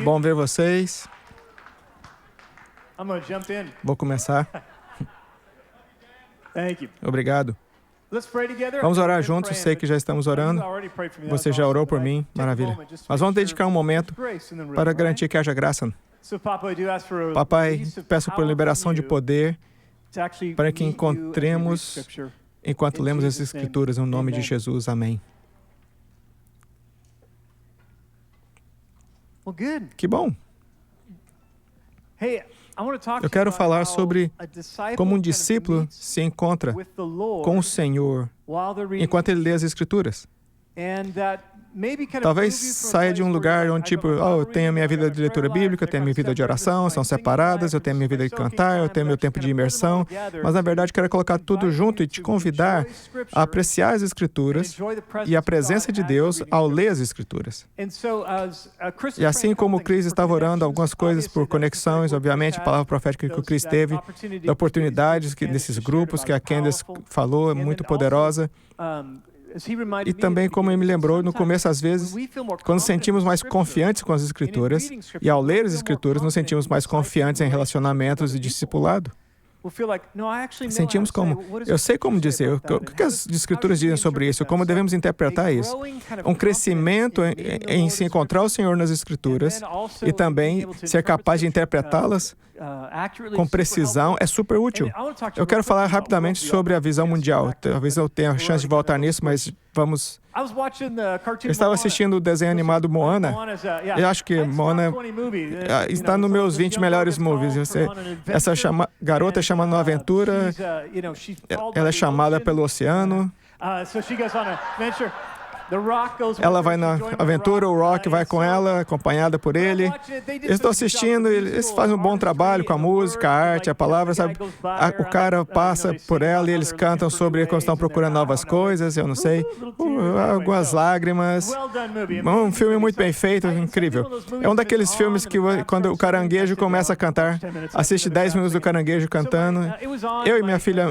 Bom ver vocês. Vou começar. Obrigado. Vamos orar juntos. Sei que já estamos orando. Você já orou por mim. Maravilha. Mas vamos dedicar um momento para garantir que haja graça. Papai, peço por liberação de poder para que encontremos enquanto lemos as Escrituras, no nome de Jesus. Amém. Que bom. Eu quero falar sobre como um discípulo se encontra com o Senhor enquanto ele lê as Escrituras. Talvez saia de um lugar onde, eu tenho a minha vida de leitura bíblica, eu tenho a minha vida de oração, são separadas, eu tenho a minha vida de cantar, eu tenho meu tempo de imersão, mas na verdade quero colocar tudo junto e te convidar a apreciar as Escrituras e a presença de Deus ao ler as Escrituras. E assim como o Chris estava orando algumas coisas por conexões, obviamente a palavra profética que o Chris teve, da oportunidades desses grupos que a Candace falou, é muito poderosa. E também, como ele me lembrou, no começo, às vezes, quando nos sentimos mais confiantes com as Escrituras, e ao ler as Escrituras, nos sentimos mais confiantes em relacionamentos e discipulado. Sentimos como, eu sei como dizer, o que as Escrituras dizem sobre isso, como devemos interpretar isso. Um crescimento em se encontrar o Senhor nas Escrituras e também ser capaz de interpretá-las com precisão é super útil. Eu quero falar rapidamente sobre a visão mundial. Talvez eu tenha a chance de voltar nisso, mas vamos... Eu estava assistindo o desenho animado Moana. Eu acho que Moana está nos meus 20 melhores movies. Essa garota é chamada numa aventura. Ela é chamada pelo oceano. Ela vai na aventura, o Rock vai com ela, acompanhada por ele. Eu estou assistindo, eles fazem um bom trabalho com a música, a arte, a palavra, sabe? O cara passa por ela e eles cantam sobre como estão procurando novas coisas, eu não sei. Algumas lágrimas. Um filme muito bem feito, incrível. É um daqueles filmes que quando o caranguejo começa a cantar, assiste 10 minutos do caranguejo cantando. Eu e minha filha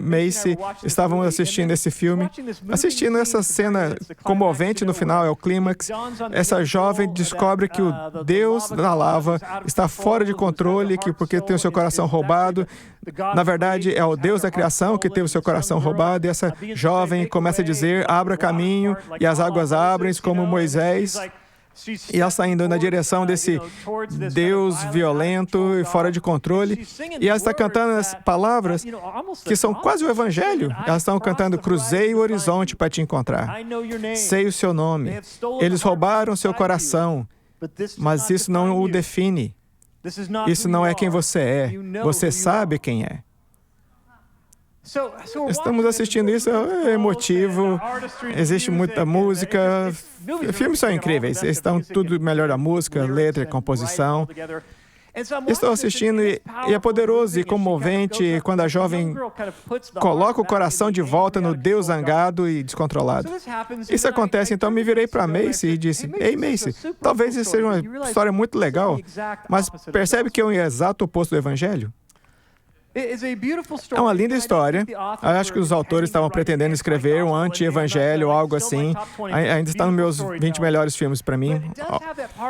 Macy estávamos assistindo esse filme, assistindo essa cena comovente no final, é o clímax. Essa jovem descobre que o Deus da lava está fora de controle, porque tem o seu coração roubado. Na verdade, é o Deus da criação que teve o seu coração roubado, e essa jovem começa a dizer, abra caminho, e as águas abrem, como Moisés. E ela está indo na direção desse Deus violento e fora de controle. E ela está cantando as palavras que são quase o Evangelho. Elas estão cantando, cruzei o horizonte para te encontrar. Sei o seu nome. Eles roubaram seu coração, mas isso não o define. Isso não é quem você é. Você sabe quem é. Estamos assistindo isso, é emotivo, existe muita música, filmes são incríveis, estão tudo melhor a música, letra, composição. Estou assistindo e é poderoso e comovente quando a jovem coloca o coração de volta no Deus zangado e descontrolado. Isso acontece, então me virei para Macy e disse, ei Macy, talvez isso seja uma história muito legal, mas percebe que é o exato oposto do Evangelho? É uma linda história. Eu acho que os autores estavam pretendendo escrever um anti-evangelho ou algo assim. Ainda está nos meus 20 melhores filmes para mim.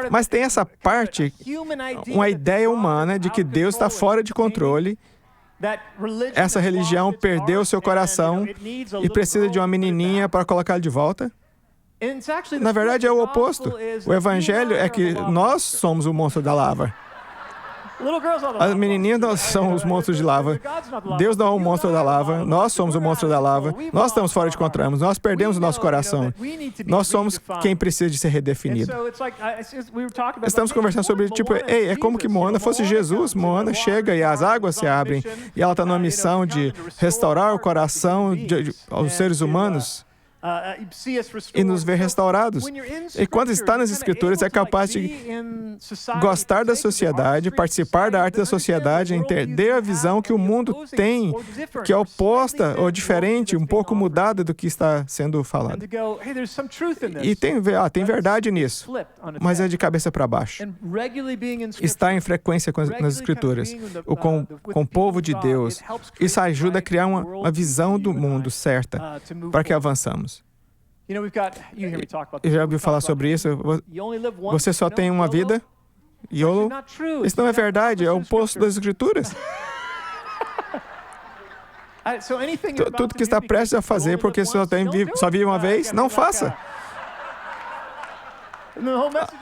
Mas tem essa parte, uma ideia humana de que Deus está fora de controle. Essa religião perdeu seu coração e precisa de uma menininha para colocá-lo de volta. Na verdade, é o oposto. O evangelho é que nós somos o monstro da lava. As menininhas não são os monstros de lava. Deus não é o monstro da lava. Nós somos o monstro da lava. Nós estamos fora de controle. Nós perdemos o nosso coração. Nós somos quem precisa de ser redefinido. Estamos conversando sobre, é como que Moana fosse Jesus. Moana chega e as águas se abrem. E ela está numa missão de restaurar o coração aos seres humanos. E nos ver restaurados. E quando está nas Escrituras, é capaz de gostar da sociedade, participar da arte da sociedade, entender a visão que o mundo tem, que é oposta ou diferente, um pouco mudada do que está sendo falado. E tem verdade nisso, mas é de cabeça para baixo. Estar em frequência nas Escrituras, com o povo de Deus, isso ajuda a criar uma visão do mundo certa para que avançamos. Já ouviu falar sobre isso? Você só tem uma vida? YOLO? Isso não é verdade, é o oposto das Escrituras. Tudo que está prestes a fazer, porque só vive uma vez, não faça.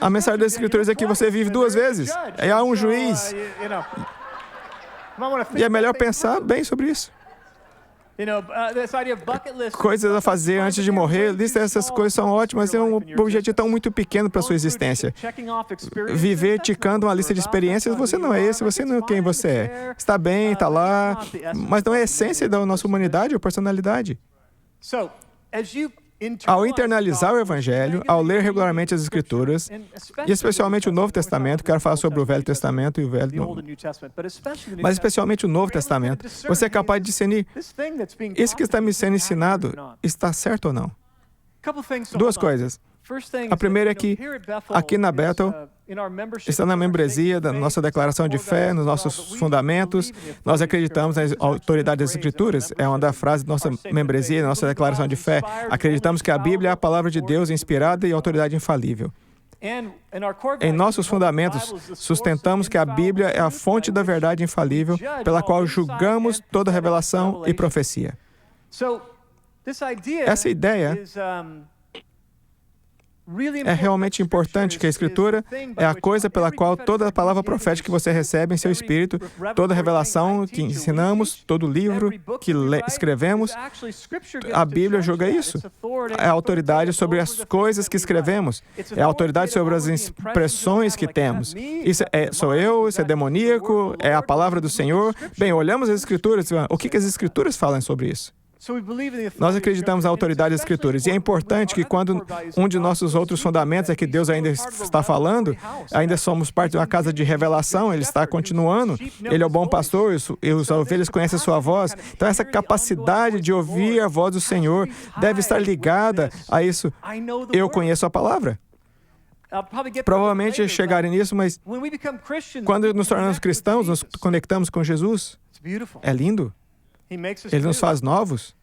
A mensagem das Escrituras é que você vive 2 vezes. E há um juiz. E é melhor pensar bem sobre isso. Coisas a fazer antes de morrer, essas coisas são ótimas, é um objetivo tão muito pequeno para a sua existência. Viver ticando uma lista de experiências, você não é esse, você não é quem você é. Está bem, está lá, mas não é a essência da nossa humanidade ou personalidade. Ao internalizar o Evangelho, ao ler regularmente as Escrituras, e especialmente o Novo Testamento, quero falar sobre o Velho Testamento e o Velho, mas especialmente o Novo Testamento, você é capaz de discernir, isso que está me sendo ensinado está certo ou não? 2 coisas. A primeira é que, aqui na Bethel, está na membresia da nossa declaração de fé, nos nossos fundamentos, nós acreditamos na autoridade das Escrituras, é uma das frases da nossa membresia, da nossa declaração de fé. Acreditamos que a Bíblia é a palavra de Deus inspirada e autoridade infalível. Em nossos fundamentos, sustentamos que a Bíblia é a fonte da verdade infalível, pela qual julgamos toda revelação e profecia. Essa ideia é realmente importante, que a Escritura é a coisa pela qual toda a palavra profética que você recebe em seu espírito, toda revelação que ensinamos, todo livro que escrevemos, a Bíblia julga isso. É a autoridade sobre as coisas que escrevemos. É a autoridade sobre as expressões que temos. Sou eu, isso é demoníaco, é a palavra do Senhor. Bem, olhamos as Escrituras, o que as Escrituras falam sobre isso? Nós acreditamos na autoridade das Escrituras. E é importante que quando um de nossos outros fundamentos é que Deus ainda está falando, ainda somos parte de uma casa de revelação, Ele está continuando, Ele é o bom pastor e as ovelhas conhecem a sua voz. Então essa capacidade de ouvir a voz do Senhor deve estar ligada a isso. Eu conheço a palavra. Provavelmente chegarem nisso, mas quando nos tornamos cristãos, nos conectamos com Jesus, é lindo. Ele nos faz novos.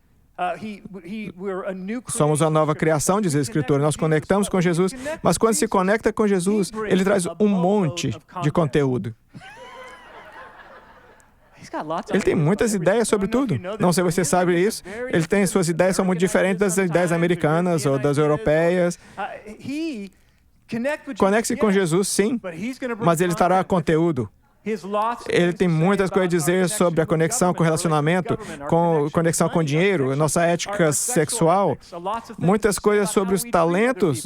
Somos uma nova criação, diz a Escritura. Nós conectamos com Jesus, mas quando se conecta com Jesus, Ele traz um monte de conteúdo. Ele tem muitas ideias sobre tudo. Não sei se você sabe isso. Ele tem suas ideias, são muito diferentes das ideias americanas ou das europeias. Conecte-se com Jesus, sim, mas Ele trará conteúdo. Ele tem muitas coisas a dizer sobre a conexão com o relacionamento, com conexão com o dinheiro, nossa ética sexual, muitas coisas sobre os talentos,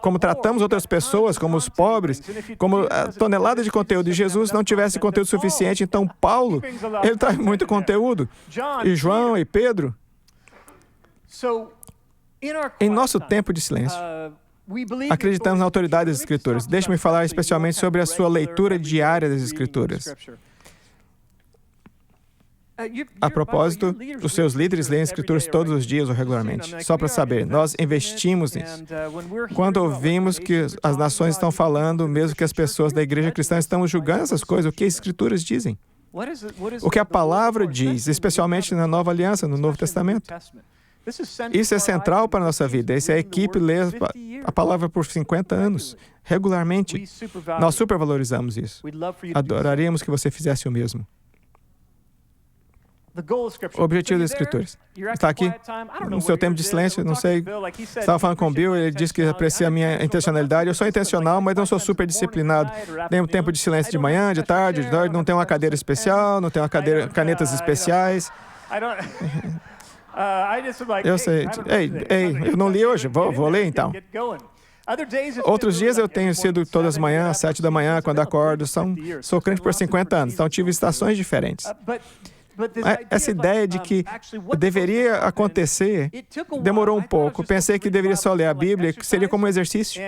como tratamos outras pessoas, como os pobres, como a tonelada de conteúdo. E Jesus não tivesse conteúdo suficiente, então Paulo, ele traz muito conteúdo. E João e Pedro. Em nosso tempo de silêncio, acreditamos na autoridade das Escrituras. Deixe-me falar especialmente sobre a sua leitura diária das Escrituras. A propósito, os seus líderes leem as Escrituras todos os dias ou regularmente. Só para saber, nós investimos nisso. Quando ouvimos que as nações estão falando, mesmo que as pessoas da igreja cristã estão julgando essas coisas, o que as Escrituras dizem? O que a palavra diz, especialmente na Nova Aliança, no Novo Testamento. Isso é central para a nossa vida. Essa equipe lê a palavra por 50 anos, regularmente. Nós supervalorizamos isso. Adoraríamos que você fizesse o mesmo. O objetivo das Escrituras. Está aqui, no seu tempo de silêncio, não sei. Estava falando com o Bill, ele disse que aprecia a minha intencionalidade. Eu sou intencional, mas não sou super disciplinado. Tenho um tempo de silêncio de manhã, de tarde, não tenho uma cadeira especial, não tenho canetas especiais. Eu sei. Eu não li hoje. Vou ler então. Outros dias eu tenho sido todas as manhãs, às 7 da manhã, quando acordo. Sou crente por 50 anos, então tive estações diferentes. Essa ideia de que deveria acontecer demorou um pouco. Pensei que deveria só ler a Bíblia, que seria como um exercício.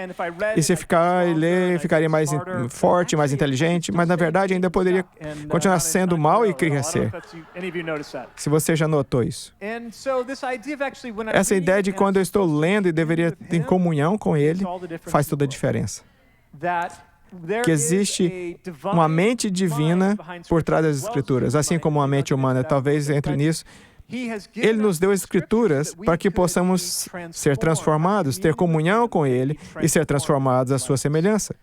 E se ficar e ler, ficaria mais forte, mais inteligente, mas na verdade ainda poderia continuar sendo mal e crescer. Se você já notou isso. Essa ideia de quando eu estou lendo e deveria ter em comunhão com Ele, faz toda a diferença. Que existe uma mente divina por trás das Escrituras, assim como uma mente humana. Talvez entre nisso, Ele nos deu as Escrituras para que possamos ser transformados, ter comunhão com Ele e ser transformados à sua semelhança.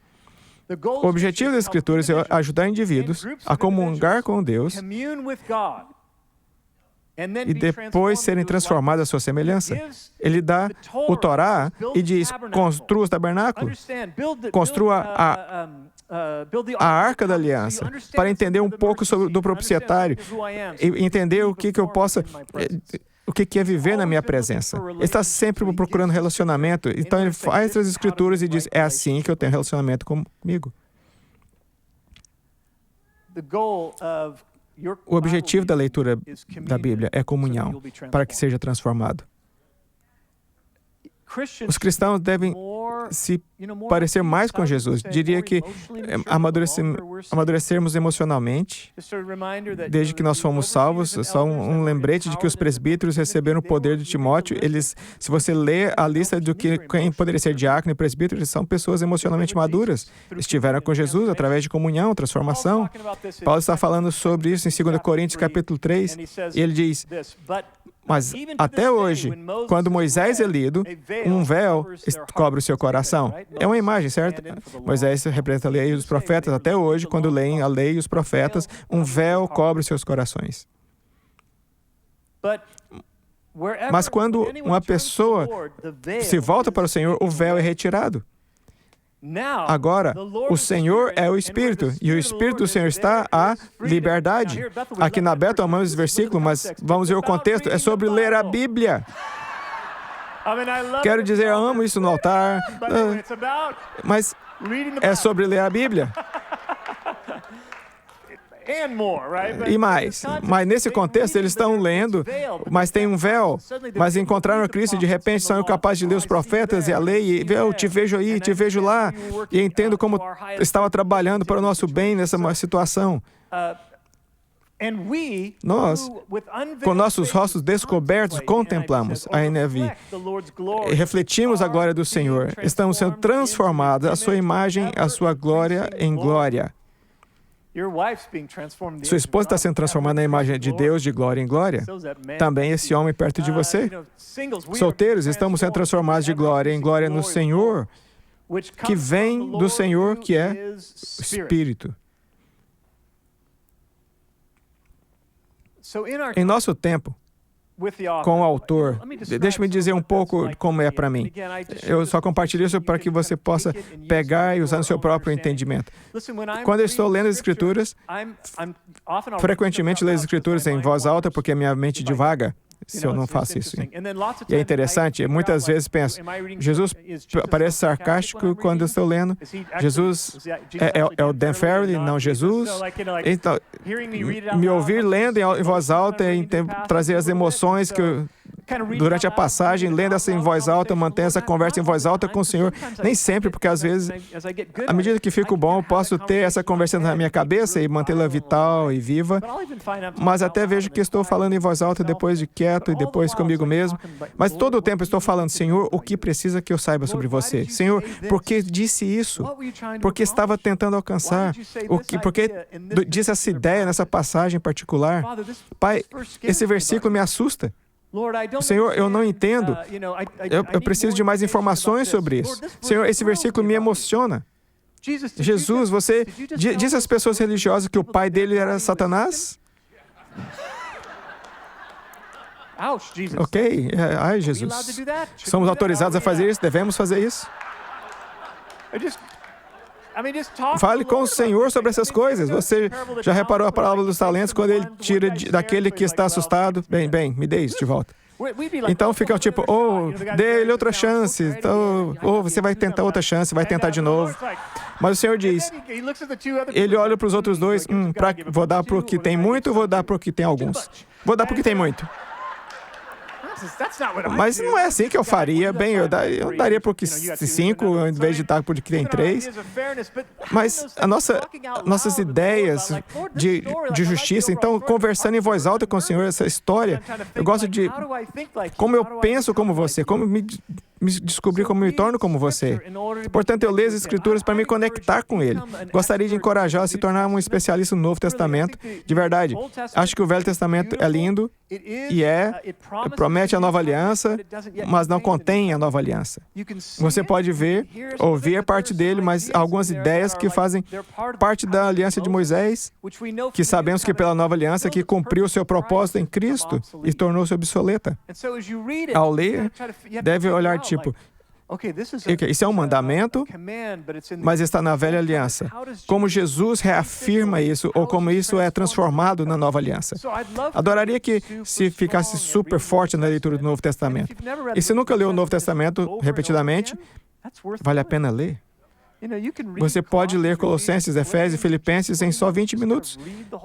O objetivo das Escrituras é ajudar indivíduos a comungar com Deus e depois serem transformados à sua semelhança. Ele dá o Torá e diz, construa o tabernáculo, construa a Arca da Aliança, para entender um pouco do propiciatário e entender o que eu possa... O que é viver na minha presença. Ele está sempre procurando relacionamento. Então, ele faz as Escrituras e diz, é assim que eu tenho relacionamento comigo. O objetivo da leitura da Bíblia é comunhão, para que seja transformado. Os cristãos devem se parecer mais com Jesus. Diria que amadurecermos emocionalmente, desde que nós fomos salvos. Só um lembrete de que os presbíteros receberam o poder de Timóteo. Se você lê a lista do que quem poderia ser diácono e presbítero, eles são pessoas emocionalmente maduras. Estiveram com Jesus através de comunhão, transformação. Paulo está falando sobre isso em 2 Coríntios capítulo 3. E ele diz, mas até hoje, quando Moisés é lido, um véu cobre o seu coração. É uma imagem, certo? Moisés representa a lei e os profetas. Até hoje, quando leem a lei e os profetas, um véu cobre os seus corações. Mas quando uma pessoa se volta para o Senhor, o véu é retirado. Agora, o Senhor é o Espírito, e o Espírito do Senhor está a liberdade. Aqui na Bethel amamos esse versículo, mas vamos ver o contexto. É sobre ler a Bíblia. Quero dizer, eu amo isso no altar, mas é sobre ler a Bíblia. E mais. Mas nesse contexto, eles estão lendo, mas tem um véu. Mas encontraram a Cristo e de repente são incapazes de ler os profetas e a lei. E eu te vejo aí, te vejo lá. E entendo como estava trabalhando para o nosso bem nessa situação. Nós, com nossos rostos descobertos, contemplamos a NVI. Refletimos a glória do Senhor. Estamos sendo transformados, a sua imagem, a sua glória em glória. Sua esposa está sendo transformada na imagem de Deus, de glória em glória. Também esse homem perto de você. Solteiros, estamos sendo transformados de glória em glória no Senhor, que vem do Senhor, que é o Espírito. Em nosso tempo, com o autor, deixe-me dizer um pouco como é para mim. Eu só compartilho isso para que você possa pegar e usar no seu próprio entendimento. Quando eu estou lendo as Escrituras, frequentemente leio as Escrituras em voz alta porque a minha mente divaga se eu não faço isso. E é interessante, muitas vezes penso, Jesus parece sarcástico quando eu estou lendo. Jesus é o Dan Farrelly, não Jesus. Então, me ouvir lendo em voz alta e trazer as emoções que eu... Durante a passagem, lendo essa em voz alta, eu mantenho essa conversa em voz alta com o Senhor. Nem sempre, porque às vezes, à medida que fico bom, eu posso ter essa conversa na minha cabeça e mantê-la vital e viva. Mas até vejo que estou falando em voz alta depois de quieto e depois comigo mesmo. Mas todo o tempo estou falando, Senhor, o que precisa que eu saiba sobre você? Senhor, por que disse isso? Por que estava tentando alcançar? Por que disse essa ideia nessa passagem particular? Pai, esse versículo me assusta. Senhor, eu não entendo. Eu preciso de mais informações sobre isso. Senhor, esse versículo me emociona. Jesus, você disse às pessoas religiosas que o pai dele era Satanás? Ok. Ai, Jesus. Somos autorizados a fazer isso? Devemos fazer isso? Fale com o Senhor sobre essas coisas. Você já reparou a parábola dos talentos quando ele tira daquele que está assustado? Bem, me dê isso de volta. Então fica tipo, dê ele outra chance. Então, você vai tentar outra chance, vai tentar de novo. Mas o Senhor diz, ele olha para os outros dois, vou dar para o que tem muito, vou dar para o que tem alguns. Vou dar para o que tem muito. Mas não é assim que eu faria. Bem, eu daria por que 5, em vez de dar por que tem 3. Mas nossas ideias de justiça, então, conversando em voz alta com o Senhor, essa história, eu gosto de como eu penso como você, como me descobrir como me torno como você. Portanto, eu leio as Escrituras para me conectar com Ele. Gostaria de encorajá-lo a se tornar um especialista no Novo Testamento. De verdade, acho que o Velho Testamento é lindo, E promete a nova aliança, mas não contém a nova aliança. Você pode ver, ouvir parte dele, mas algumas ideias que fazem parte da aliança de Moisés, que sabemos que pela nova aliança que cumpriu o seu propósito em Cristo e tornou-se obsoleta. Ao ler, deve olhar tipo, isso é um mandamento, mas está na velha aliança. Como Jesus reafirma isso, ou como isso é transformado na nova aliança. Adoraria que se ficasse super forte na leitura do Novo Testamento. E se nunca leu o Novo Testamento repetidamente, vale a pena ler. Você pode ler Colossenses, Efésios e Filipenses em só 20 minutos.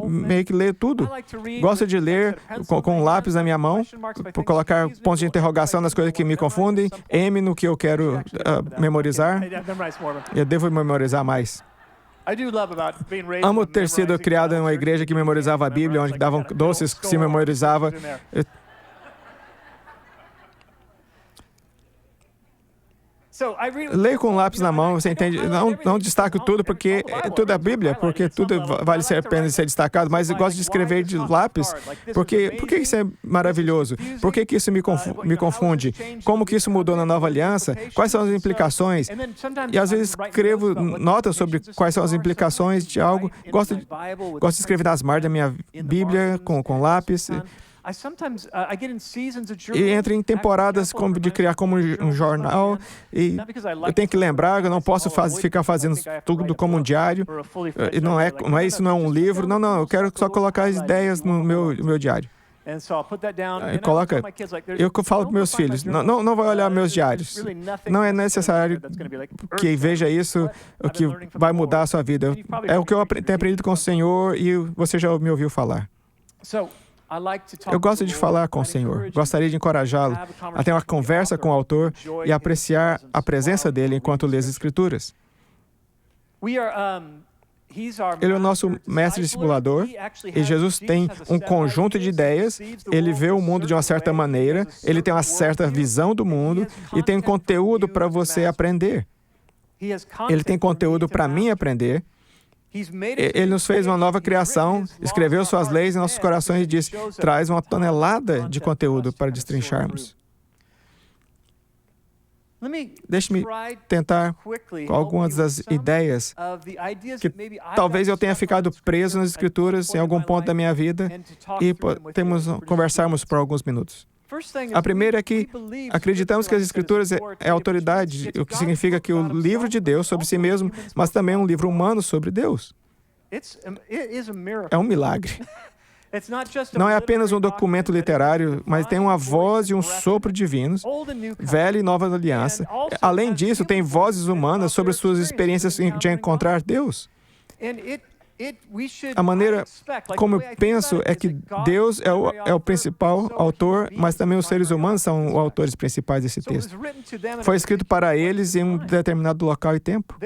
Meio que ler tudo. Gosto de ler com um lápis na minha mão, por colocar pontos de interrogação nas coisas que me confundem, M no que eu quero memorizar. Eu devo memorizar mais. Amo ter sido criado em uma igreja que memorizava a Bíblia, onde davam doces que se memorizava. Leio com lápis na mão, você entende? Não destaco tudo, porque tudo é Bíblia, porque tudo vale a pena ser destacado, mas eu gosto de escrever de lápis, porque por que isso é maravilhoso? Por que isso me confunde? Como que isso mudou na nova aliança? Quais são as implicações? E às vezes escrevo notas sobre quais são as implicações de algo. Gosto de escrever nas margens da minha Bíblia com lápis. E entro em temporadas de criar como um jornal, e eu tenho que lembrar, eu não posso ficar fazendo tudo como um diário. E isso não é um livro, não, eu quero só colocar as ideias no meu diário. Eu falo para meus filhos, não vai olhar meus diários. Não é necessário que veja isso, o que vai mudar a sua vida. É o que eu tenho aprendido com o Senhor e você já me ouviu falar. Eu gosto de falar com o Senhor. Gostaria de encorajá-lo a ter uma conversa com o autor e apreciar a presença dele enquanto lê as Escrituras. Ele é o nosso mestre discipulador e Jesus tem um conjunto de ideias, ele vê o mundo de uma certa maneira, ele tem uma certa visão do mundo e tem conteúdo para você aprender. Ele tem conteúdo para mim aprender. Ele nos fez uma nova criação, escreveu suas leis em nossos corações e disse, traz uma tonelada de conteúdo para destrincharmos. Deixe-me tentar com algumas das ideias que talvez eu tenha ficado preso nas Escrituras em algum ponto da minha vida e conversarmos por alguns minutos. A primeira é que acreditamos que as Escrituras é autoridade, o que significa que o livro de Deus sobre si mesmo, mas também um livro humano sobre Deus. É um milagre. Não é apenas um documento literário, mas tem uma voz e um sopro divinos, velha e nova aliança. Além disso, tem vozes humanas sobre suas experiências de encontrar Deus. A maneira como eu penso é que Deus é o principal autor, mas também os seres humanos são os autores principais desse texto. Foi escrito para eles em um determinado local e tempo.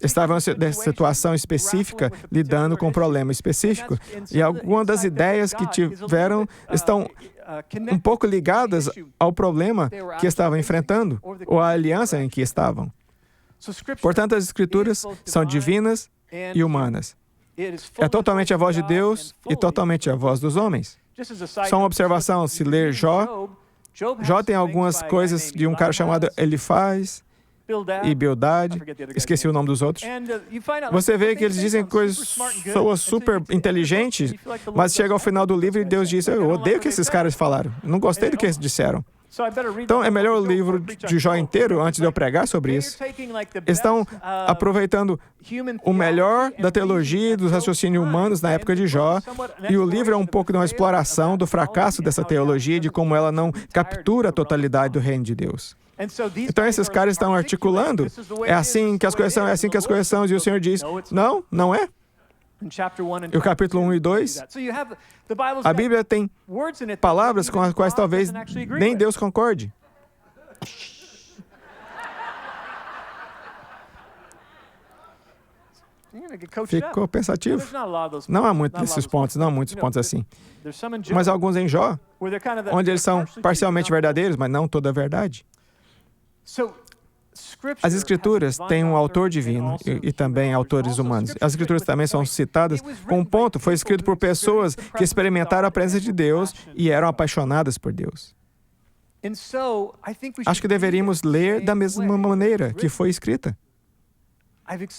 Estavam em situação específica, lidando com um problema específico. E algumas das ideias que tiveram estão um pouco ligadas ao problema que estavam enfrentando, ou à aliança em que estavam. Portanto, as Escrituras são divinas e humanas. É totalmente a voz de Deus e totalmente a voz dos homens. Só uma observação, se ler Jó tem algumas coisas de um cara chamado Elifaz e Bildade, esqueci o nome dos outros. Você vê que eles dizem coisas super inteligentes, mas chega ao final do livro e Deus diz, eu odeio o que esses caras falaram, não gostei do que eles disseram. Então, é melhor o livro de Jó inteiro antes de eu pregar sobre isso. Estão aproveitando o melhor da teologia e dos raciocínios humanos na época de Jó, e o livro é um pouco de uma exploração do fracasso dessa teologia e de como ela não captura a totalidade do reino de Deus. Então, esses caras estão articulando, é assim que as coisas são, é assim que as coisas são, e o Senhor diz, não é. E o capítulo 1 e 2, a Bíblia tem palavras com as quais talvez nem Deus concorde. Ficou pensativo? Não há muitos desses pontos, não muitos pontos assim. Mas alguns em Jó, onde eles são parcialmente verdadeiros, mas não toda a verdade. As Escrituras têm um autor divino e também autores humanos. As Escrituras também são citadas com um ponto. Foi escrito por pessoas que experimentaram a presença de Deus e eram apaixonadas por Deus. Acho que deveríamos ler da mesma maneira que foi escrita.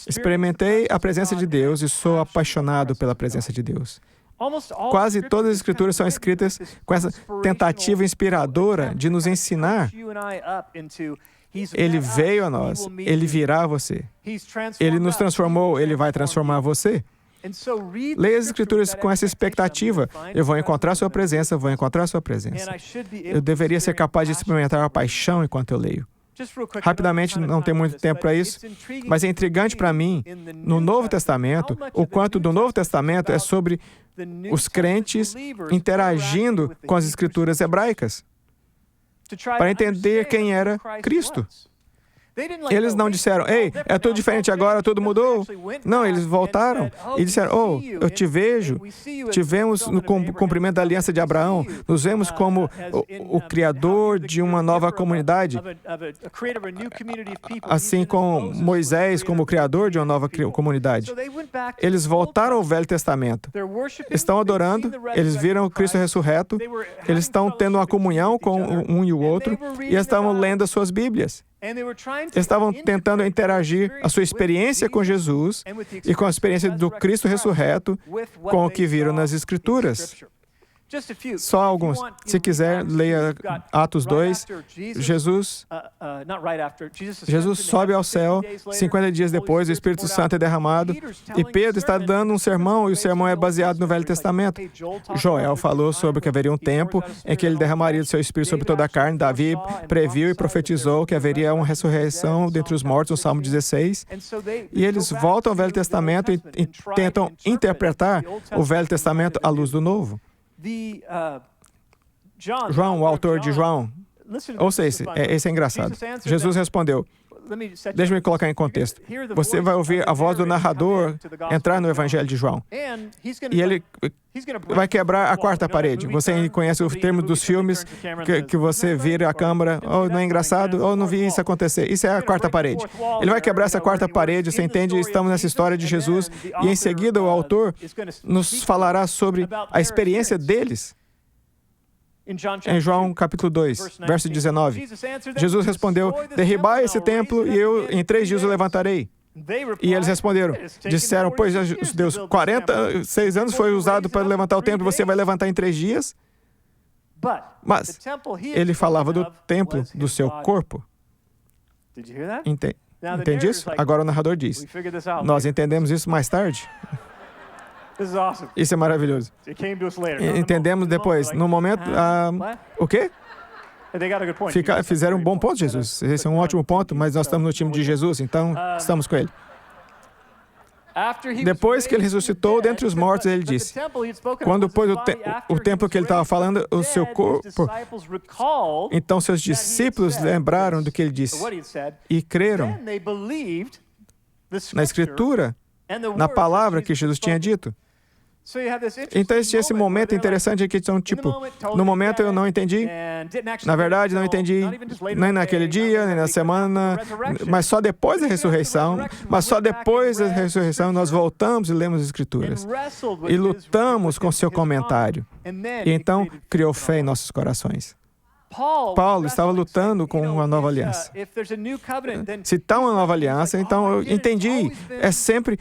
Experimentei a presença de Deus e sou apaixonado pela presença de Deus. Quase todas as Escrituras são escritas com essa tentativa inspiradora de nos ensinar. Ele veio a nós, Ele virá a você. Ele nos transformou, Ele vai transformar você. Leia as Escrituras com essa expectativa. Eu vou encontrar sua presença, vou encontrar sua presença. Eu deveria ser capaz de experimentar a paixão enquanto eu leio. Rapidamente, não tem muito tempo para isso, mas é intrigante para mim, no Novo Testamento, o quanto do Novo Testamento é sobre os crentes interagindo com as Escrituras hebraicas, para entender quem era Cristo. Eles não disseram, ei, é tudo diferente agora, tudo mudou. Não, eles voltaram e disseram, oh, eu te vejo. Te vemos no cumprimento da aliança de Abraão. Nos vemos como o criador de uma nova comunidade. Assim como Moisés como o criador de uma nova comunidade. Eles voltaram ao Velho Testamento. Estão adorando, eles viram o Cristo ressurreto, eles estão tendo uma comunhão com um e o outro e estavam lendo as suas Bíblias. Estavam tentando interagir a sua experiência com Jesus e com a experiência do Cristo ressurreto com o que viram nas Escrituras. Só alguns. Se quiser, leia Atos 2. Jesus sobe ao céu, 50 dias depois, o Espírito Santo é derramado, e Pedro está dando um sermão, e o sermão é baseado no Velho Testamento. Joel falou sobre que haveria um tempo em que ele derramaria o seu Espírito sobre toda a carne. Davi previu e profetizou que haveria uma ressurreição dentre os mortos, no Salmo 16. E eles voltam ao Velho Testamento e tentam interpretar o Velho Testamento à luz do Novo. João, o autor de João, ouça esse é engraçado. Jesus respondeu, deixa-me colocar em contexto. Você vai ouvir a voz do narrador entrar no Evangelho de João. E ele vai quebrar a quarta parede. Você conhece o termo dos filmes que você vira a câmera, oh, não é engraçado? Oh, não vi isso acontecer. Isso é a quarta parede. Ele vai quebrar essa quarta parede, você entende? Estamos nessa história de Jesus. E em seguida o autor nos falará sobre a experiência deles. Em João capítulo 2, verso 19, Jesus respondeu, derribai esse templo e eu em 3 dias o levantarei. E eles responderam, disseram, pois os Deus, 46 anos foi usado para levantar o templo, você vai levantar em 3 dias? Mas ele falava do templo do seu corpo. Entende isso? Agora o narrador diz, nós entendemos isso mais tarde. Isso é maravilhoso. Entendemos depois. No momento, o quê? Fizeram um bom ponto, Jesus. Esse é um ótimo ponto, mas nós estamos no time de Jesus, então estamos com ele. Depois que ele ressuscitou dentre os mortos, ele disse, quando pôs o templo que ele estava falando, o seu corpo, então seus discípulos lembraram do que ele disse e creram na Escritura, na palavra que Jesus tinha dito. Então existe esse momento interessante aqui, são tipo, no momento eu não entendi, na verdade não entendi, nem naquele dia, nem na semana, mas só depois da ressurreição, nós voltamos e lemos as Escrituras e lutamos com seu comentário, e então criou fé em nossos corações. Paulo estava lutando com uma nova aliança. Se está uma nova aliança, então eu entendi. Sempre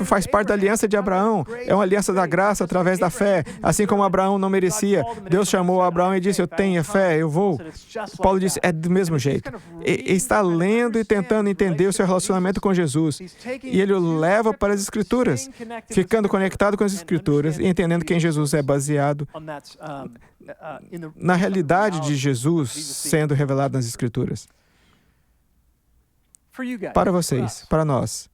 faz parte da aliança de Abraão. É uma aliança da graça através da fé. Assim como Abraão não merecia, Deus chamou Abraão e disse, eu tenho fé, eu vou. Paulo disse, é do mesmo jeito. E está lendo e tentando entender o seu relacionamento com Jesus. E ele o leva para as Escrituras, ficando conectado com as Escrituras e entendendo quem Jesus é baseado na realidade de Jesus sendo revelado nas Escrituras. Para vocês, para nós.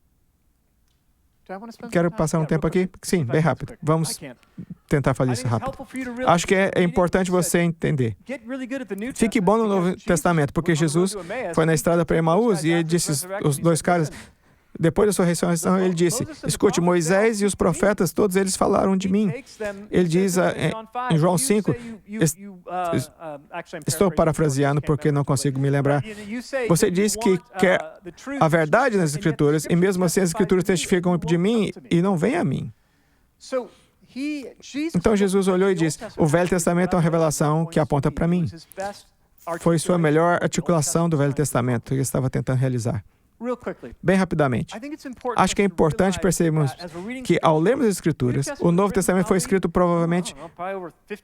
Quero passar um tempo aqui? Sim, bem rápido. Vamos tentar fazer isso rápido. Acho que é importante você entender. Fique bom no Novo Testamento, porque Jesus foi na estrada para Emaús e ele disse os 2 caras, Depois da sua ressurreição, ele disse, escute, Moisés e os profetas, todos eles falaram de mim. Ele diz em João 5, estou parafraseando porque não consigo me lembrar. Você diz que quer a verdade nas Escrituras e mesmo assim as Escrituras testificam de mim e não vem a mim. Então Jesus olhou e disse, o Velho Testamento é uma revelação que aponta para mim. Foi sua melhor articulação do Velho Testamento que ele estava tentando realizar. Bem rapidamente, acho que é importante percebermos que, ao lermos as Escrituras, o Novo Testamento foi escrito provavelmente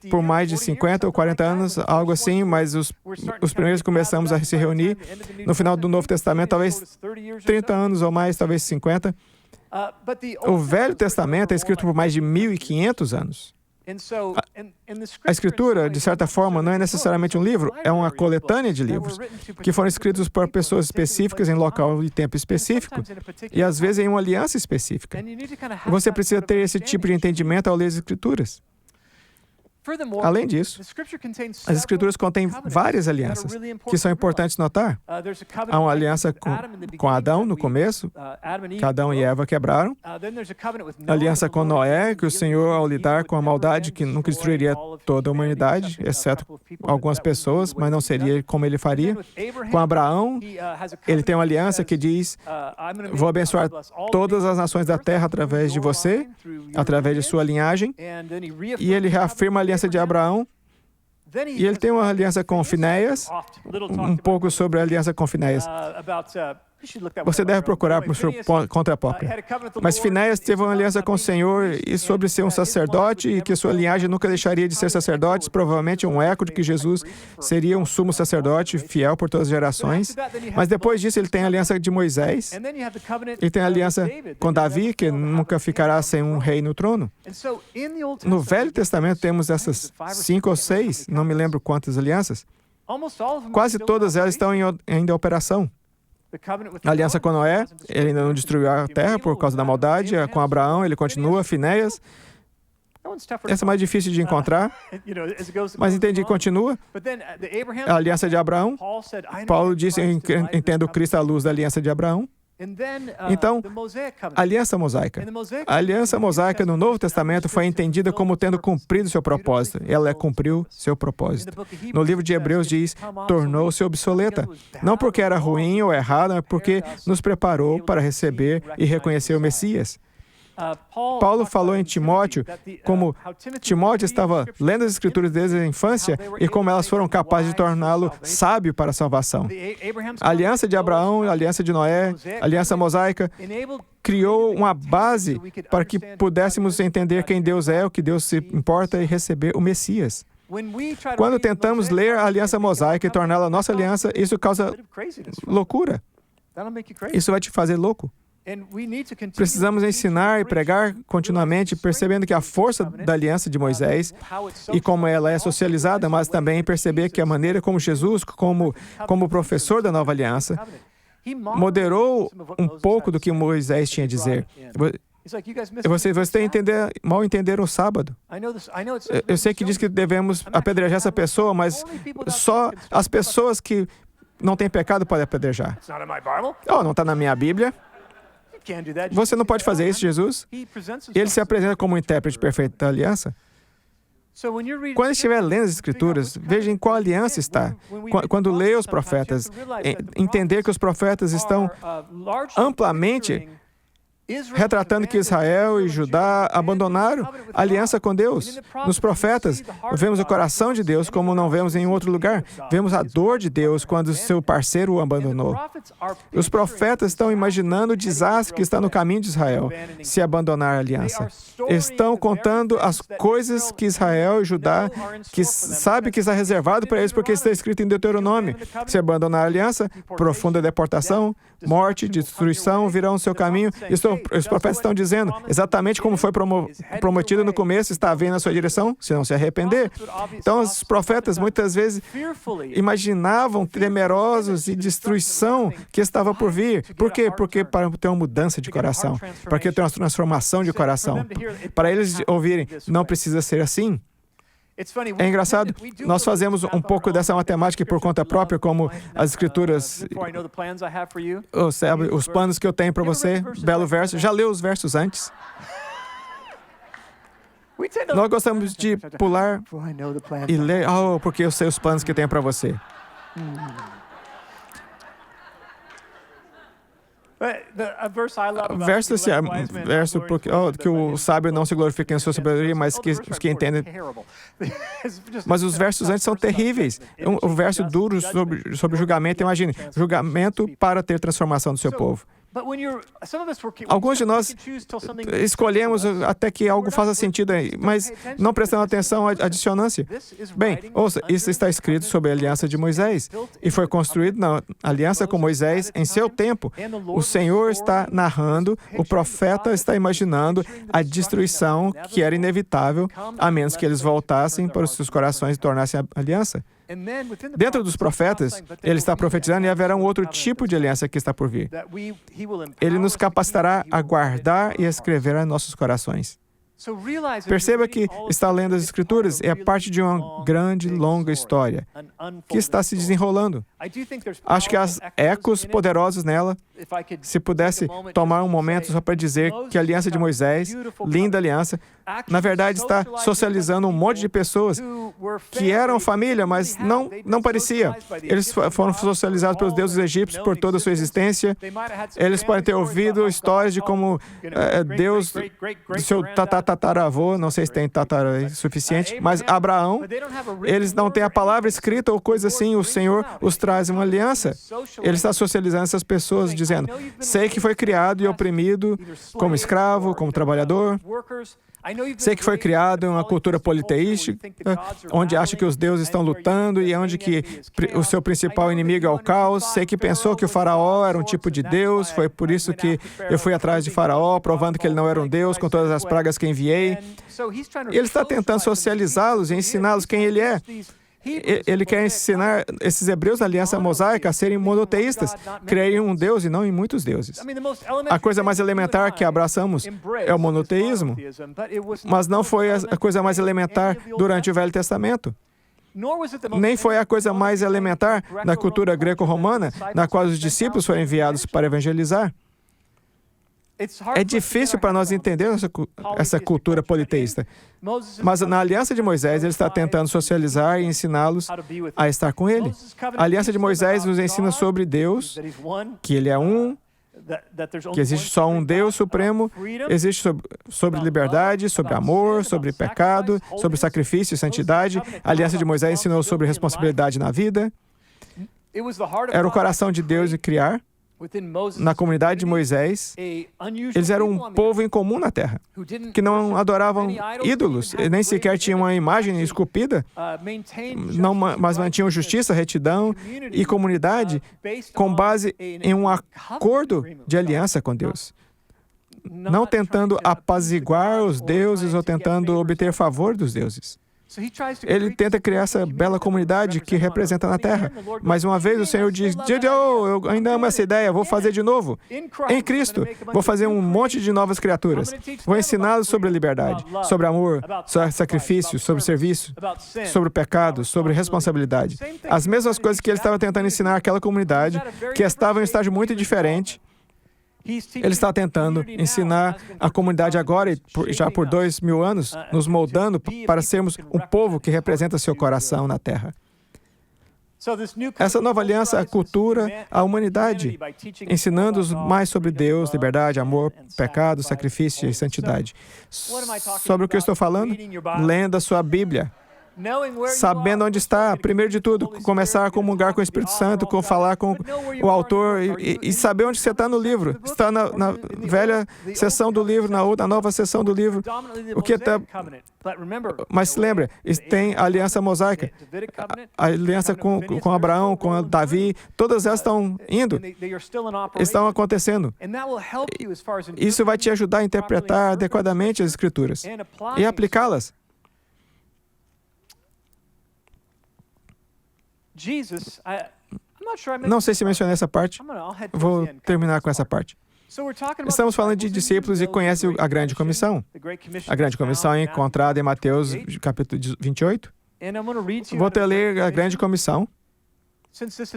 por mais de 50 ou 40 anos, algo assim, mas os primeiros começamos a se reunir no final do Novo Testamento, talvez 30 anos ou mais, talvez 50. O Velho Testamento é escrito por mais de 1.500 anos. A Escritura, de certa forma, não é necessariamente um livro, é uma coletânea de livros que foram escritos por pessoas específicas em local e tempo específico e, às vezes, em uma aliança específica. Você precisa ter esse tipo de entendimento ao ler as Escrituras. Além disso, as Escrituras contêm várias alianças que são importantes notar. Há uma aliança com Adão no começo, que Adão e Eva quebraram. Aliança com Noé, que o Senhor, ao lidar com a maldade, que nunca destruiria toda a humanidade, exceto algumas pessoas, mas não seria como ele faria. Com Abraão, ele tem uma aliança que diz, vou abençoar todas as nações da terra através de você, através de sua linhagem. E ele reafirma a aliança de Abraão, e ele tem uma aliança com Finéias, um pouco sobre a aliança com Finéias. Você deve procurar por sua conta própria. Mas Finéias teve uma aliança com o Senhor e sobre ser um sacerdote e que sua linhagem nunca deixaria de ser sacerdotes, provavelmente um eco de que Jesus seria um sumo sacerdote fiel por todas as gerações. Mas depois disso ele tem a aliança de Moisés e tem a aliança com Davi, que nunca ficará sem um rei no trono. No Velho Testamento temos essas 5 ou 6, não me lembro quantas alianças. Quase todas elas estão ainda em operação. A aliança com Noé, ele ainda não destruiu a terra por causa da maldade. Com Abraão, ele continua. Finéias, essa é mais difícil de encontrar, mas entendi, continua. A aliança de Abraão, Paulo disse, eu entendo Cristo à luz da aliança de Abraão. Então, a aliança mosaica. A aliança mosaica no Novo Testamento foi entendida como tendo cumprido seu propósito. Ela cumpriu seu propósito. No livro de Hebreus diz, tornou-se obsoleta. Não porque era ruim ou errado, mas porque nos preparou para receber e reconhecer o Messias. Paulo falou em Timóteo como Timóteo estava lendo as Escrituras desde a infância e como elas foram capazes de torná-lo sábio para a salvação. A aliança de Abraão, a aliança de Noé, a aliança mosaica criou uma base para que pudéssemos entender quem Deus é, o que Deus se importa e receber o Messias. Quando tentamos ler a aliança mosaica e torná-la nossa aliança, isso causa loucura. Isso vai te fazer louco. Precisamos ensinar e pregar continuamente, percebendo que a força da aliança de Moisés e como ela é socializada, mas também perceber que a maneira como Jesus, como professor da nova aliança, moderou um pouco do que Moisés tinha a dizer. Você mal entenderam o sábado. Eu sei que diz que devemos apedrejar essa pessoa, mas só as pessoas que não têm pecado podem apedrejar. Oh, não está na minha Bíblia. Você não pode fazer isso, Jesus. Ele se apresenta como um intérprete perfeito da aliança. Quando estiver lendo as Escrituras, veja em qual aliança está. Quando lê os profetas, entender que os profetas estão amplamente retratando que Israel e Judá abandonaram a aliança com Deus. Nos profetas, vemos o coração de Deus como não vemos em outro lugar. Vemos a dor de Deus quando seu parceiro o abandonou. Os profetas estão imaginando o desastre que está no caminho de Israel se abandonar a aliança. Estão contando as coisas que Israel e Judá, que sabe que está reservado para eles porque está escrito em Deuteronômio. Se abandonar a aliança, profunda deportação, morte, destruição virão no seu caminho. Os profetas estão dizendo exatamente como foi prometido no começo, está vindo na sua direção, se não se arrepender. Então, os profetas muitas vezes imaginavam temerosos e destruição que estava por vir. Por quê? Porque para ter uma mudança de coração, para ter uma transformação de coração. Para eles ouvirem, não precisa ser assim. É engraçado, nós fazemos um pouco dessa matemática por conta própria, como as escrituras, os planos que eu tenho para você, belo verso. Já leu os versos antes? Nós gostamos de pular e ler, porque eu sei os planos que tenho para você. Verso que o sábio não se glorifica em sua sabedoria, mas que os que entendem. Mas os versos antes são terríveis. O verso duro sobre julgamento, imagine, julgamento para ter transformação do seu povo. Alguns de nós escolhemos até que algo faça sentido, mas não prestando atenção à dissonância. Bem, ouça, isso está escrito sobre a aliança de Moisés e foi construído na aliança com Moisés em seu tempo. O Senhor está narrando, o profeta está imaginando a destruição que era inevitável, a menos que eles voltassem para os seus corações e tornassem a aliança. Dentro dos profetas, ele está profetizando e haverá um outro tipo de aliança que está por vir. Ele nos capacitará a guardar e a escrever em nossos corações. Perceba que está lendo as Escrituras é parte de uma grande, longa história que está se desenrolando. Acho que há ecos poderosos nela. Se pudesse tomar um momento só para dizer que a aliança de Moisés, linda aliança, na verdade está socializando um monte de pessoas que eram família, mas não parecia. Eles foram socializados pelos deuses egípcios por toda a sua existência. Eles podem ter ouvido histórias de como Deus, seu tataravô, não sei se tem tatara suficiente, mas Abraão, eles não têm a palavra escrita ou coisa assim, o Senhor os traz uma aliança. Ele está socializando essas pessoas, dizendo, sei que foi criado e oprimido como escravo, como trabalhador. Sei que foi criado em uma cultura politeística, onde acha que os deuses estão lutando e onde que o seu principal inimigo é o caos. Sei que pensou que o faraó era um tipo de Deus, foi por isso que eu fui atrás de faraó, provando que ele não era um Deus, com todas as pragas que enviei. Ele está tentando socializá-los e ensiná-los quem ele é. Ele quer ensinar esses hebreus da aliança mosaica a serem monoteístas, crerem em um Deus e não em muitos deuses. A coisa mais elementar que abraçamos é o monoteísmo, mas não foi a coisa mais elementar durante o Velho Testamento. Nem foi a coisa mais elementar na cultura greco-romana, na qual os discípulos foram enviados para evangelizar. É difícil para nós entendermos essa cultura politeísta. Mas na aliança de Moisés, ele está tentando socializar e ensiná-los a estar com ele. A aliança de Moisés nos ensina sobre Deus, que ele é um, que existe só um Deus supremo, existe sobre liberdade, sobre amor, sobre pecado, sobre sacrifício e santidade. A aliança de Moisés ensinou sobre responsabilidade na vida. Era o coração de Deus de criar. Na comunidade de Moisés, eles eram um povo incomum na terra, que não adoravam ídolos, nem sequer tinham uma imagem esculpida, mas mantinham justiça, retidão e comunidade com base em um acordo de aliança com Deus. Não tentando apaziguar os deuses ou tentando obter favor dos deuses. Ele tenta criar essa bela comunidade que representa na Terra. Mas uma vez o Senhor diz, eu ainda amo essa ideia, vou fazer de novo. Em Cristo, vou fazer um monte de novas criaturas. Vou ensiná-los sobre liberdade, sobre amor, sobre sacrifício, sobre serviço, sobre pecado, sobre responsabilidade. As mesmas coisas que ele estava tentando ensinar àquela comunidade, que estava em um estágio muito diferente. Ele está tentando ensinar a comunidade agora, já por 2000 anos, nos moldando para sermos um povo que representa seu coração na terra. Essa nova aliança acultura a humanidade, ensinando-os mais sobre Deus, liberdade, amor, pecado, sacrifício e santidade. Sobre o que eu estou falando? Lendo a sua Bíblia. Sabendo onde está, primeiro de tudo, começar a comungar com o Espírito Santo, falar com o autor e saber onde você está no livro. Está na velha seção do livro, na nova seção do livro. O que está... Mas se lembra, tem a aliança mosaica, a aliança com Abraão, com Davi, todas elas estão indo, estão acontecendo. Isso vai te ajudar a interpretar adequadamente as Escrituras e aplicá-las. Não sei se mencionei essa parte. Vou terminar com essa parte. Estamos falando de discípulos e conhece a Grande Comissão. A Grande Comissão é encontrada em Mateus capítulo 28. Vou te ler a Grande Comissão,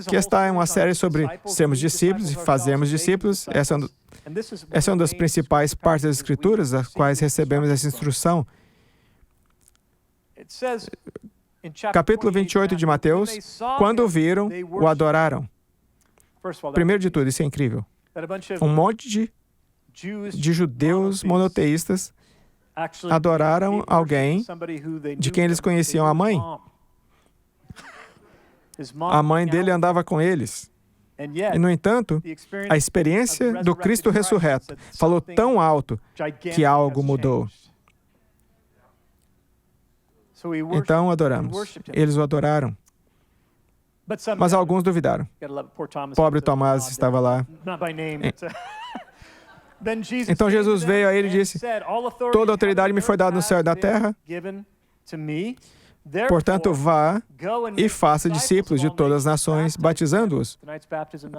que está em uma série sobre sermos discípulos e fazermos discípulos. Essa é uma das principais partes das Escrituras, das quais recebemos essa instrução. Capítulo 28 de Mateus, quando o viram, o adoraram. Primeiro de tudo, isso é incrível. Um monte de judeus monoteístas adoraram alguém de quem eles conheciam a mãe. A mãe dele andava com eles. E, no entanto, a experiência do Cristo ressurreto falou tão alto que algo mudou. Então, adoramos. Eles o adoraram. Mas alguns duvidaram. Pobre Tomás estava lá. Então Jesus veio a ele e disse: toda autoridade me foi dada no céu e na terra. Portanto, vá e faça discípulos de todas as nações, batizando-os.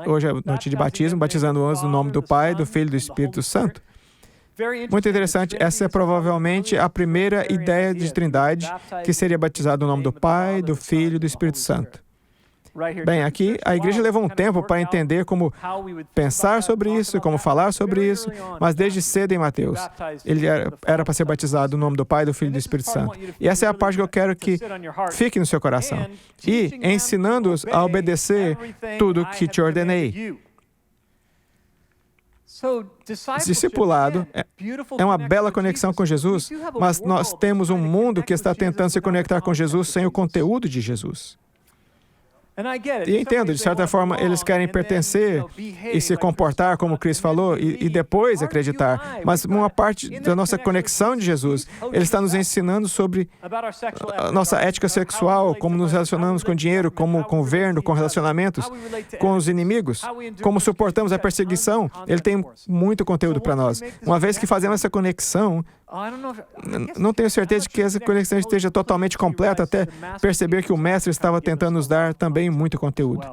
Hoje é noite de batismo, batizando-os no nome do Pai, do Filho e do Espírito Santo. Muito interessante, essa é provavelmente a primeira ideia de Trindade que seria batizado no nome do Pai, do Filho e do Espírito Santo. Bem, aqui a igreja levou um tempo para entender como pensar sobre isso, como falar sobre isso, mas desde cedo em Mateus, ele era para ser batizado no nome do Pai, do Filho e do Espírito Santo. E essa é a parte que eu quero que fique no seu coração. E ensinando-os a obedecer tudo que te ordenei. Discipulado é uma bela conexão com Jesus, mas nós temos um mundo que está tentando se conectar com Jesus sem o conteúdo de Jesus. E entendo, de certa forma, eles querem pertencer e se comportar como Cristo falou e depois acreditar. Mas uma parte da nossa conexão de Jesus, Ele está nos ensinando sobre a nossa ética sexual, como nos relacionamos com dinheiro, como com o governo, com relacionamentos, com os inimigos, como suportamos a perseguição. Ele tem muito conteúdo para nós. Uma vez que fazemos essa conexão, não tenho certeza de que essa conexão esteja totalmente completa até perceber que o Mestre estava tentando nos dar também muito conteúdo.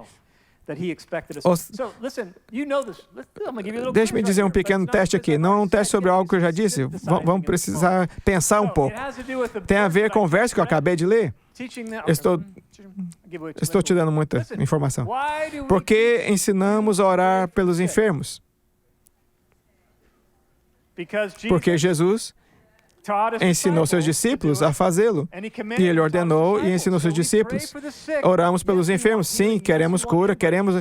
Deixe-me dizer um pequeno teste aqui. Não é um teste sobre algo que eu já disse. Vamos precisar pensar um pouco. Tem a ver com o verso que eu acabei de ler. Estou te dando muita informação. Por que ensinamos a orar pelos enfermos? Porque Jesus ensinou seus discípulos a fazê-lo. E Ele ordenou e ensinou seus discípulos. Oramos pelos enfermos. Sim, queremos cura, queremos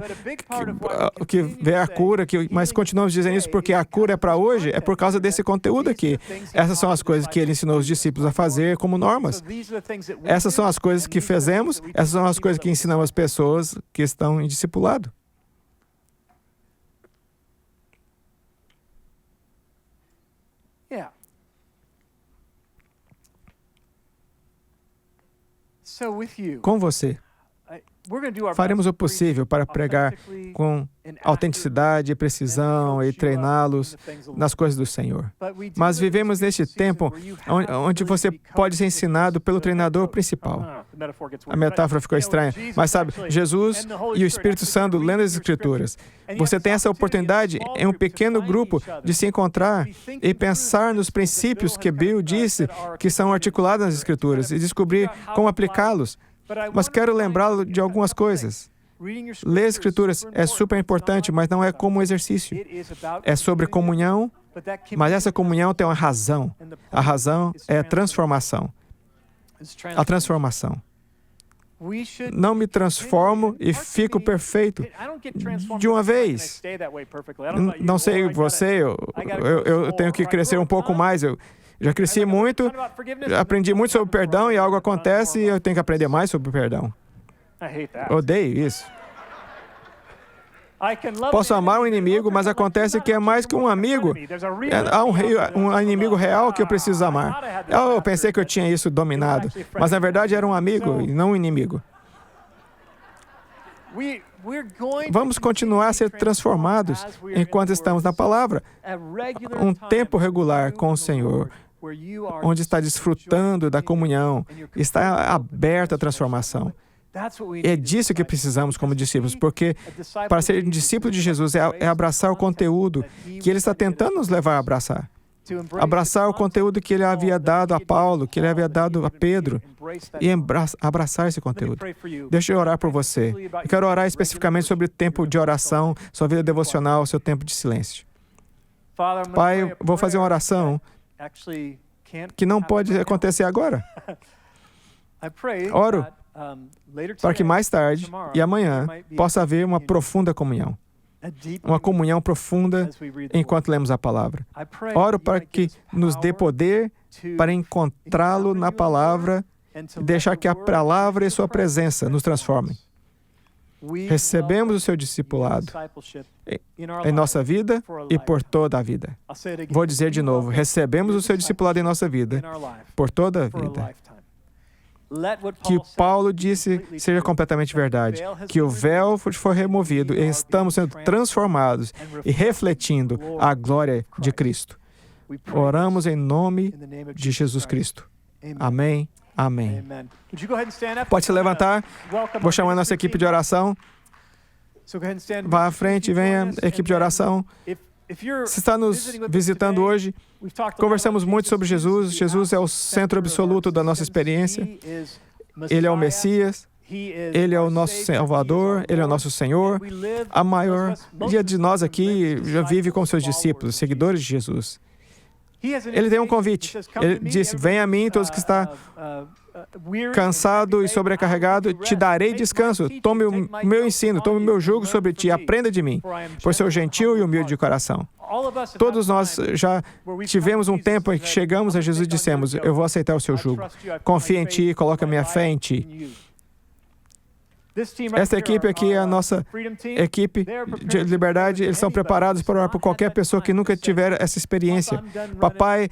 que veja a cura, mas continuamos dizendo isso porque a cura é para hoje, é por causa desse conteúdo aqui. Essas são as coisas que Ele ensinou os discípulos a fazer como normas. Essas são as coisas que fizemos, essas são as coisas que ensinamos as pessoas que estão em discipulado. Com você, faremos o possível para pregar com autenticidade, precisão e treiná-los nas coisas do Senhor. Mas vivemos neste tempo onde você pode ser ensinado pelo treinador principal. A metáfora ficou estranha, mas sabe, Jesus e o Espírito Santo lendo as Escrituras. Você tem essa oportunidade em um pequeno grupo de se encontrar e pensar nos princípios que Bill disse que são articulados nas Escrituras e descobrir como aplicá-los. Mas quero lembrá-lo de algumas coisas. Ler as Escrituras é super importante, mas não é como um exercício. É sobre comunhão, mas essa comunhão tem uma razão. A razão é a transformação. A transformação. Não me transformo e fico perfeito de uma vez. Não sei você, eu tenho que crescer um pouco mais. Eu já cresci muito, já aprendi muito sobre perdão e algo acontece e eu tenho que aprender mais sobre perdão. Odeio isso. Posso amar um inimigo, mas acontece que é mais que um amigo. Há um inimigo real que eu preciso amar. Eu pensei que eu tinha isso dominado, mas na verdade era um amigo e não um inimigo. Vamos continuar a ser transformados enquanto estamos na palavra. Um tempo regular com o Senhor, onde está desfrutando da comunhão, está aberta a transformação. É disso que precisamos como discípulos, porque para ser discípulo de Jesus é abraçar o conteúdo que Ele está tentando nos levar a abraçar. Abraçar o conteúdo que Ele havia dado a Paulo, que Ele havia dado a Pedro, e abraçar esse conteúdo. Deixa eu orar por você. Eu quero orar especificamente sobre o tempo de oração, sua vida devocional, seu tempo de silêncio. Pai, eu vou fazer uma oração que não pode acontecer agora. Oro para que mais tarde e amanhã possa haver uma profunda comunhão. Uma comunhão profunda enquanto lemos a palavra. Oro para que nos dê poder para encontrá-lo na palavra e deixar que a palavra e sua presença nos transformem. Recebemos o seu discipulado em nossa vida e por toda a vida. Vou dizer de novo, recebemos o seu discipulado em nossa vida por toda a vida. Que Paulo disse seja completamente verdade, que o véu foi removido e estamos sendo transformados e refletindo a glória de Cristo. Oramos em nome de Jesus Cristo. Amém. Amém. Pode se levantar. Vou chamar a nossa equipe de oração. Vá à frente e venha, equipe de oração. Se está nos visitando hoje, conversamos muito sobre Jesus. Jesus é o centro absoluto da nossa experiência. Ele é o Messias. Ele é o nosso Salvador. Ele é o nosso Senhor. A maioria de nós aqui já vive como seus discípulos, seguidores de Jesus. Ele tem um convite. Ele disse, venha a mim, todos que estão cansado e sobrecarregado, te darei descanso. Tome o meu ensino, tome o meu jugo sobre ti, aprenda de mim, pois sou gentil e humilde de coração. Todos nós já tivemos um tempo em que chegamos a Jesus e dissemos, eu vou aceitar o seu jugo. Confio em ti, coloca minha fé em ti. Esta equipe aqui é a nossa equipe de liberdade. Eles são preparados para orar por qualquer pessoa que nunca tiver essa experiência. Papai,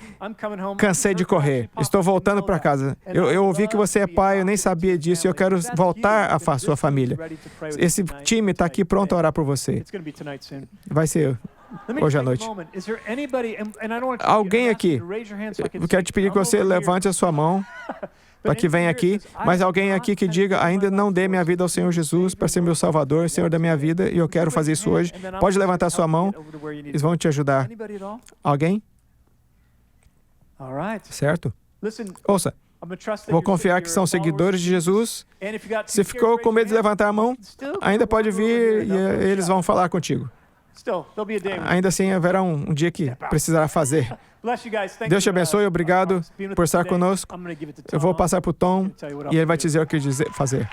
cansei de correr. Estou voltando para casa. Eu ouvi que você é pai, eu nem sabia disso e eu quero voltar à sua família. Esse time está aqui pronto a orar por você. Vai ser hoje à noite. Alguém aqui, eu quero te pedir que você levante a sua mão para que venha aqui, mas alguém aqui que diga, ainda não dei minha vida ao Senhor Jesus para ser meu Salvador, Senhor da minha vida, e eu quero fazer isso hoje. Pode levantar sua mão, eles vão te ajudar. Alguém? Certo? Ouça, vou confiar que são seguidores de Jesus. Se ficou com medo de levantar a mão, ainda pode vir e eles vão falar contigo. Ainda assim, haverá um dia que precisará fazer. Deus te abençoe, obrigado por estar conosco. Eu vou passar para o Tom e ele vai te dizer o que fazer.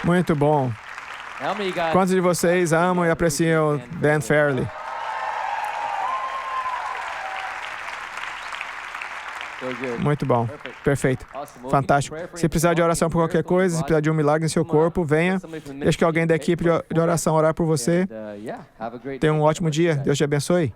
Muito bom. Quantos de vocês amam e apreciam Dan Fairley? Muito bom. Perfeito. Fantástico. Se precisar de oração por qualquer coisa, se precisar de um milagre em seu corpo, venha. Deixe que alguém da equipe de oração orar por você. Tenha um ótimo dia. Deus te abençoe.